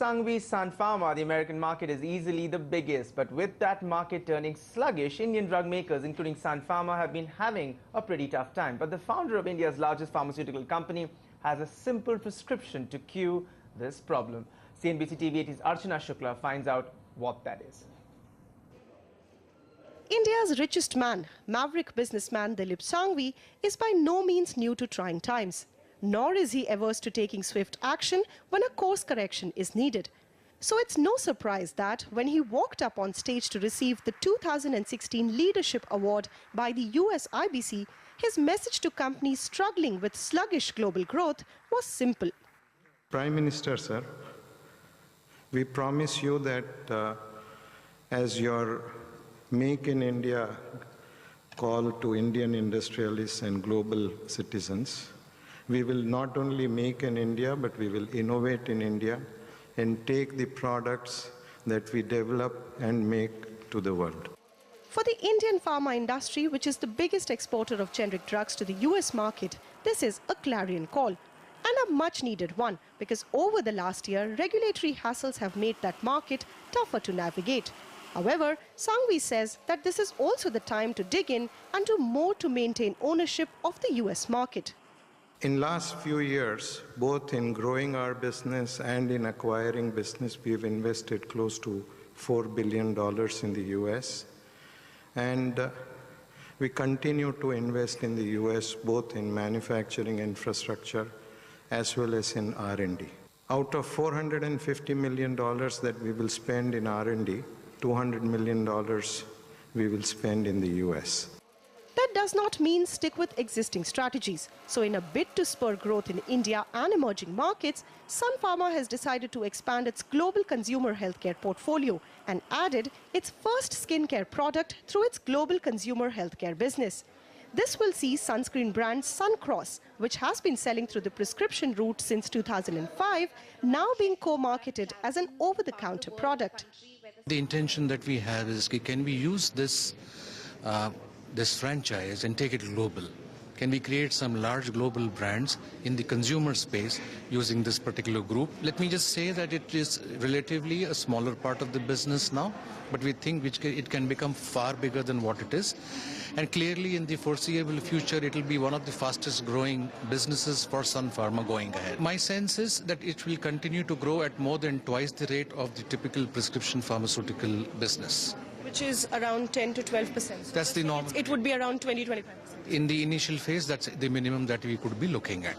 Shanghvi Sun Pharma, the American market is easily the biggest. But with that market turning sluggish, Indian drug makers, including Sun Pharma, have been having a pretty tough time. But the founder of India's largest pharmaceutical company has a simple prescription to cure this problem. CNBC TV 80's Archana Shukla finds out what that is. India's richest man, maverick businessman Dilip Shanghvi, is by no means new to trying times. Nor is he averse to taking swift action when a course correction is needed. So it's no surprise that when he walked up on stage to receive the 2016 Leadership Award by the US IBC, his message to companies struggling with sluggish global growth was simple. Prime Minister, sir, we promise you that as your Make in India call to Indian industrialists and global citizens, we will not only make in India, but we will innovate in India and take the products that we develop and make to the world. For the Indian pharma industry, which is the biggest exporter of generic drugs to the US market, this is a clarion call. And a much needed one, because over the last year, regulatory hassles have made that market tougher to navigate. However, Shanghvi says that this is also the time to dig in and do more to maintain ownership of the US market. In last few years, both in growing our business and in acquiring business, we've invested close to $4 billion in the US. And we continue to invest in the US, both in manufacturing infrastructure as well as in R&D. Out of $450 million that we will spend in R&D, $200 million we will spend in the US. That does not mean stick with existing strategies. So in a bid to spur growth in India and emerging markets, Sun Pharma has decided to expand its global consumer healthcare portfolio and added its first skincare product through its global consumer healthcare business. This will see sunscreen brand Suncross, which has been selling through the prescription route since 2005, now being co-marketed as an over-the-counter product. The intention that we have is, can we use this franchise and take it global? Can we create some large global brands in the consumer space using this particular group? Let me just say that it is relatively a smaller part of the business now, but we think it can become far bigger than what it is. And clearly in the foreseeable future, it will be one of the fastest growing businesses for Sun Pharma going ahead. My sense is that it will continue to grow at more than twice the rate of the typical prescription pharmaceutical business. Which is around 10 to 12%. That's the norm. It would be around 20-25%. In the initial phase, that's the minimum that we could be looking at.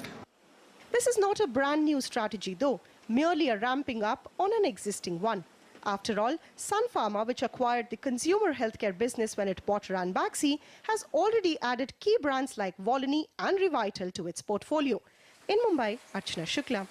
This is not a brand new strategy though, merely a ramping up on an existing one. After all, Sun Pharma, which acquired the consumer healthcare business when it bought Ranbaxy, has already added key brands like Volini and Revital to its portfolio. In Mumbai, Archana Shukla.